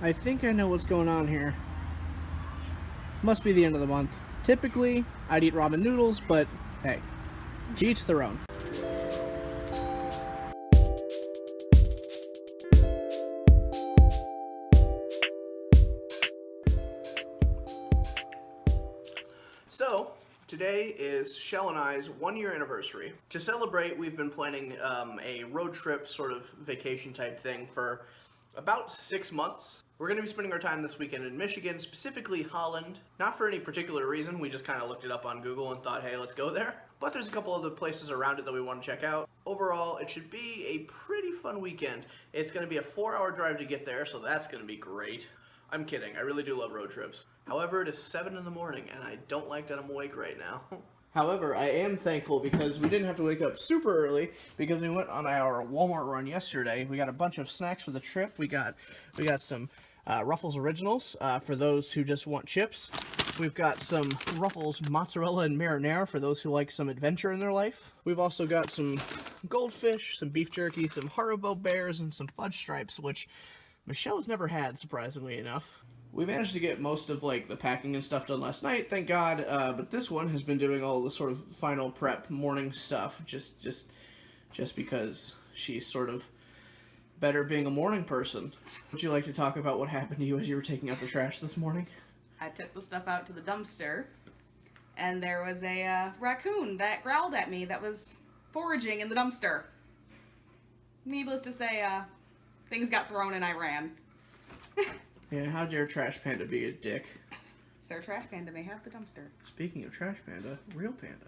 I think I know what's going on here. Must be the end of the month. Typically, I'd eat ramen noodles, but hey, to each their own. So, today is Chelle and I's 1-year anniversary. To celebrate, we've been planning a road trip sort of vacation type thing for about 6 months. We're going to be spending our time this weekend in Michigan, specifically Holland. Not for any particular reason, we just kind of looked it up on Google and thought, hey, let's go there. But there's a couple other places around it that we want to check out. Overall, it should be a pretty fun weekend. It's going to be a 4-hour drive to get there, so that's going to be great. I'm kidding, I really do love road trips. However, it is 7 in the morning, and I don't like that I'm awake right now. However, I am thankful because we didn't have to wake up super early because we went on our Walmart run yesterday. We got a bunch of snacks for the trip. We got some Ruffles Originals for those who just want chips. We've got some Ruffles Mozzarella and Marinara for those who like some adventure in their life. We've also got some Goldfish, some beef jerky, some Haribo Bears, and some Fudge Stripes, which Michelle's never had, surprisingly enough. We managed to get most of like the packing and stuff done last night, thank God. But this one has been doing all the sort of final prep morning stuff, just because she's sort of better being a morning person. Would you like to talk about what happened to you as you were taking out the trash this morning? I took the stuff out to the dumpster, and there was a raccoon that growled at me that was foraging in the dumpster. Needless to say, things got thrown and I ran. Yeah, how dare Trash Panda be a dick? Sir Trash Panda may have the dumpster. Speaking of Trash Panda, real panda.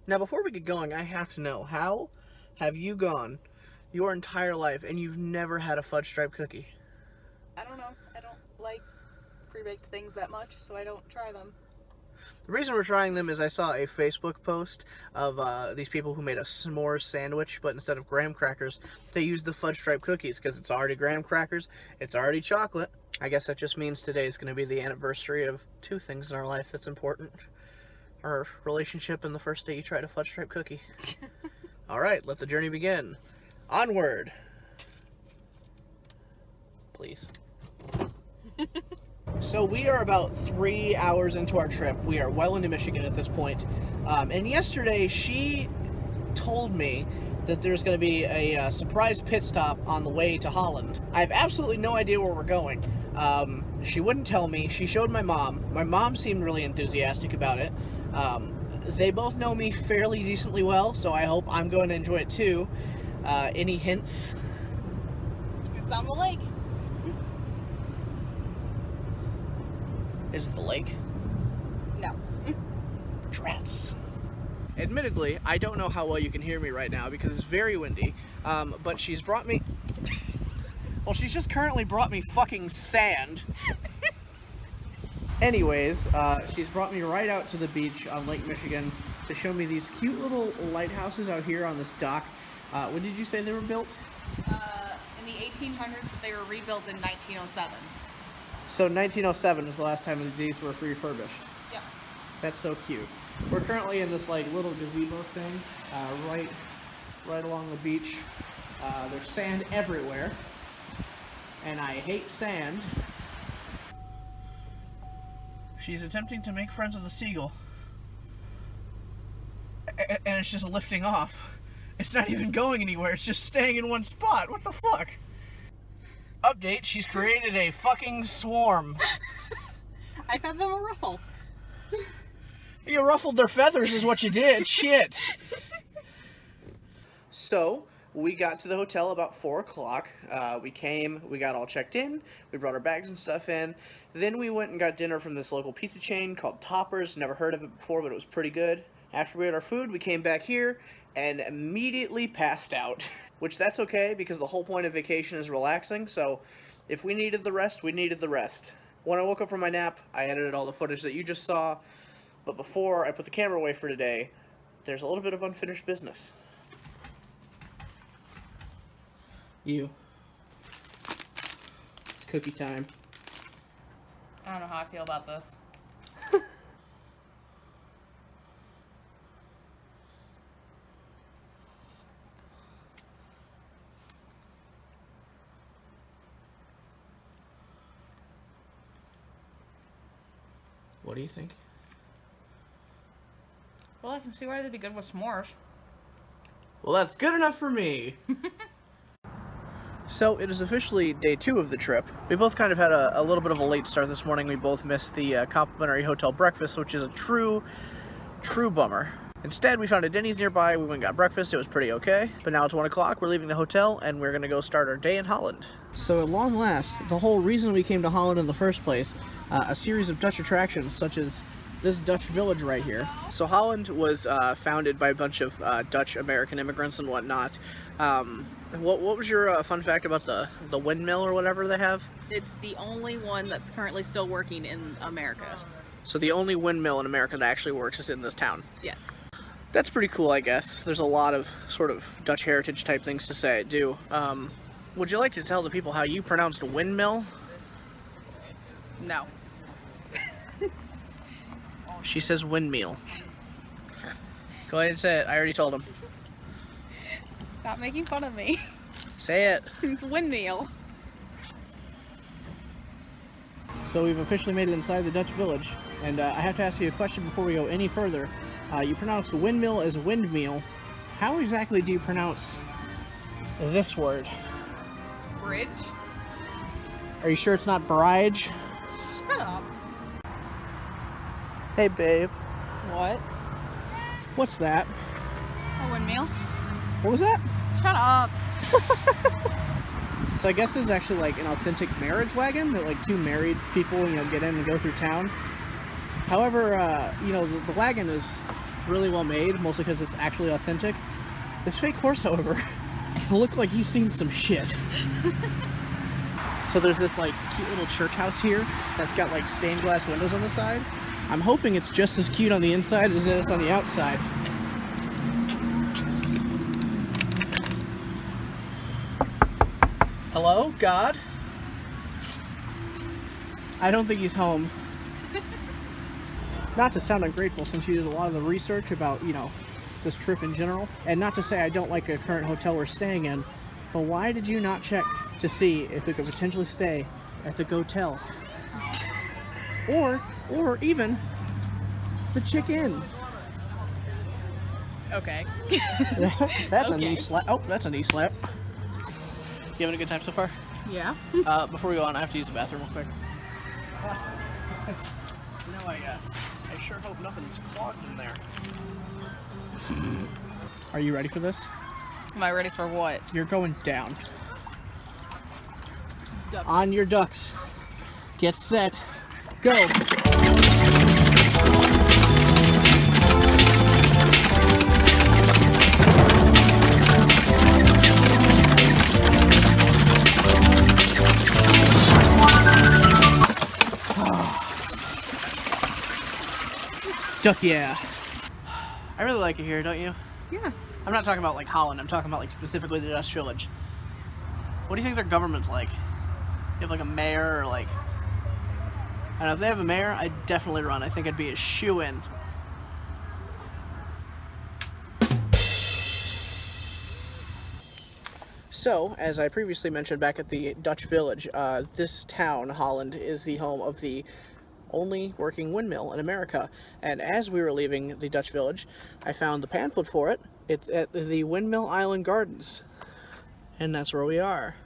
Now, before we get going, I have to know, how have you gone your entire life and you've never had a fudge stripe cookie? I don't know. I don't like pre-baked things that much, so I don't try them. The reason we're trying them is I saw a Facebook post of these people who made a s'mores sandwich, but instead of graham crackers, they used the fudge stripe cookies because it's already graham crackers, it's already chocolate. I guess that just means today is going to be the anniversary of 2 things in our life that's important. Our relationship and the first day you tried a fudge stripe cookie. Alright, let the journey begin. Onward! Please. So we are about 3 hours into our trip. We are well into Michigan at this point. And yesterday she told me that there's going to be a surprise pit stop on the way to Holland. I have absolutely no idea where we're going. She wouldn't tell me. She showed my mom. My mom seemed really enthusiastic about it. They both know me fairly decently well, so I hope I'm going to enjoy it too. Any hints? It's on the lake. Is it the lake? No. Drats. Admittedly, I don't know how well you can hear me right now because it's very windy, but she's brought me... Well, she's just currently brought me fucking sand. Anyways, she's brought me right out to the beach on Lake Michigan to show me these cute little lighthouses out here on this dock. When did you say they were built? In the 1800s, but they were rebuilt in 1907. So 1907 is the last time these were refurbished. Yep. That's so cute. We're currently in this like little gazebo thing, right along the beach. There's sand everywhere, and I hate sand. She's attempting to make friends with a seagull, and it's just lifting off. It's not even going anywhere. It's just staying in one spot. What the fuck? Update, she's created a fucking swarm. I fed them a ruffle. You ruffled their feathers is what you did. Shit. So, we got to the hotel about 4 o'clock. We came, we got all checked in, we brought our bags and stuff in. Then we went and got dinner from this local pizza chain called Toppers. Never heard of it before, but it was pretty good. After we had our food, we came back here and immediately passed out. Which that's okay, because the whole point of vacation is relaxing, so if we needed the rest, we needed the rest. When I woke up from my nap, I edited all the footage that you just saw, but before I put the camera away for today, there's a little bit of unfinished business. You. It's cookie time. I don't know how I feel about this. What do you think? Well, I can see why they'd be good with s'mores. Well, that's good enough for me. So, it is officially day 2 of the trip. We both kind of had a little bit of a late start this morning. We both missed the complimentary hotel breakfast, which is a true bummer. Instead, we found a Denny's nearby. We went and got breakfast. It was pretty okay. But now it's 1 o'clock. We're leaving the hotel, and we're going to go start our day in Holland. So, at long last, the whole reason we came to Holland in the first place, a series of Dutch attractions, such as this Dutch village right here. So Holland was founded by a bunch of Dutch American immigrants and whatnot. What was your fun fact about the windmill or whatever they have? It's the only one that's currently still working in America. So the only windmill in America that actually works is in this town. Yes. That's pretty cool, I guess. There's a lot of sort of Dutch heritage type things to say, do. Would you like to tell the people how you pronounced windmill? No. She says windmill. Go ahead and say it. I already told him. Stop making fun of me. Say it. It's windmill. So we've officially made it inside the Dutch village, and I have to ask you a question before we go any further. You pronounce windmill as windmeal. How exactly do you pronounce this word? Bridge? Are you sure it's not barrage? Shut up. Hey babe, What? what's that? A windmill? What was that? Shut up. So I guess this is actually like an authentic marriage wagon that like 2 married people, get in and go through town. However, the wagon is really well made, mostly because it's actually authentic. This fake horse, however, looked like he's seen some shit. So there's this like cute little church house here that's got like stained glass windows on the side. I'm hoping it's just as cute on the inside as it is on the outside. Hello, God? I don't think he's home. Not to sound ungrateful, since you did a lot of the research about, this trip in general. And not to say I don't like a current hotel we're staying in, but why did you not check to see if we could potentially stay at the Gotel? Or even the chicken. Okay. That's a Okay. knee slap. Oh, that's a knee slap. You having a good time so far? Yeah. Before we go on, I have to use the bathroom real quick. I sure hope nothing's clogged in there. Are you ready for this? Am I ready for what? You're going down. Duck. On your ducks. Get set. Go. Duck, yeah. I really like it here, don't you? Yeah. I'm not talking about like Holland, I'm talking about like specifically the Dutch village. What do you think their government's like? You have like a mayor or like... I don't know, if they have a mayor, I'd definitely run. I think I'd be a shoo-in. So, as I previously mentioned back at the Dutch village, this town, Holland, is the home of the only working windmill in America. And as we were leaving the Dutch village, I found the pamphlet for it. It's at the Windmill Island Gardens. And that's where we are.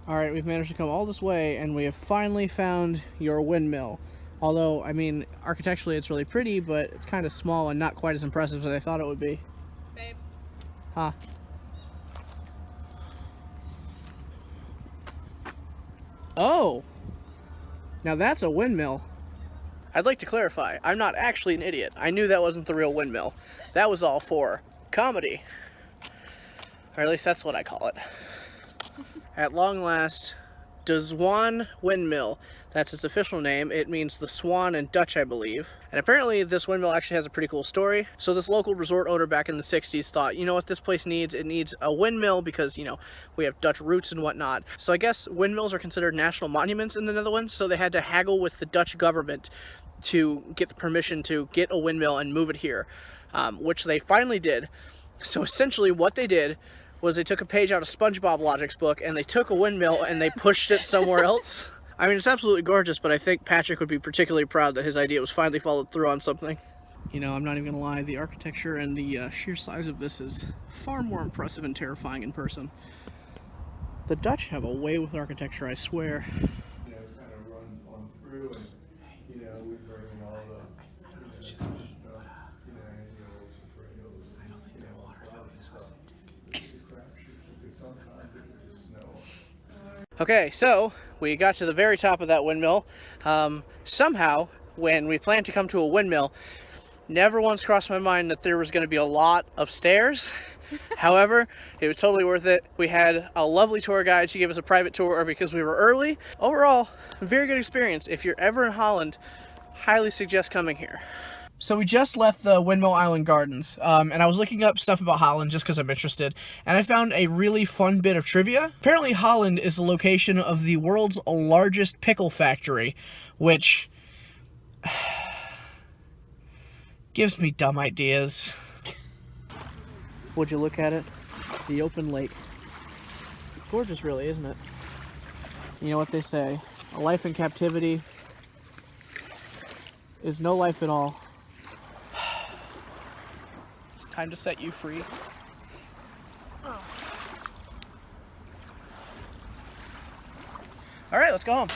Alright, we've managed to come all this way, and we have finally found your windmill. Although, I mean, architecturally it's really pretty, but it's kind of small and not quite as impressive as I thought it would be. Babe. Huh. Oh! Now that's a windmill. I'd like to clarify, I'm not actually an idiot. I knew that wasn't the real windmill. That was all for comedy. Or at least that's what I call it. At long last, De Zwaan Windmill. That's its official name. It means the swan in Dutch, I believe. And apparently this windmill actually has a pretty cool story. So this local resort owner back in the 60s thought, you know what this place needs? It needs a windmill because, we have Dutch roots and whatnot. So I guess windmills are considered national monuments in the Netherlands, so they had to haggle with the Dutch government to get the permission to get a windmill and move it here, which they finally did. So essentially what they did was they took a page out of SpongeBob Logic's book and they took a windmill and they pushed it somewhere else. I mean, it's absolutely gorgeous, but I think Patrick would be particularly proud that his idea was finally followed through on something. You know, I'm not even gonna lie, the architecture and the sheer size of this is far more impressive and terrifying in person. The Dutch have a way with architecture, I swear. You know, kind of run on through, and you know, we bring in all the, Okay, so we got to the very top of that windmill. Somehow, when we planned to come to a windmill, never once crossed my mind that there was going to be a lot of stairs. However, it was totally worth it. We had a lovely tour guide. She gave us a private tour because we were early. Overall, a very good experience. If you're ever in Holland, highly suggest coming here. So we just left the Windmill Island Gardens, and I was looking up stuff about Holland just because I'm interested, and I found a really fun bit of trivia. Apparently Holland is the location of the world's largest pickle factory, which gives me dumb ideas. Would you look at it? The open lake. Gorgeous, really, isn't it? You know what they say, a life in captivity is no life at all. Time to set you free. All right, let's go home.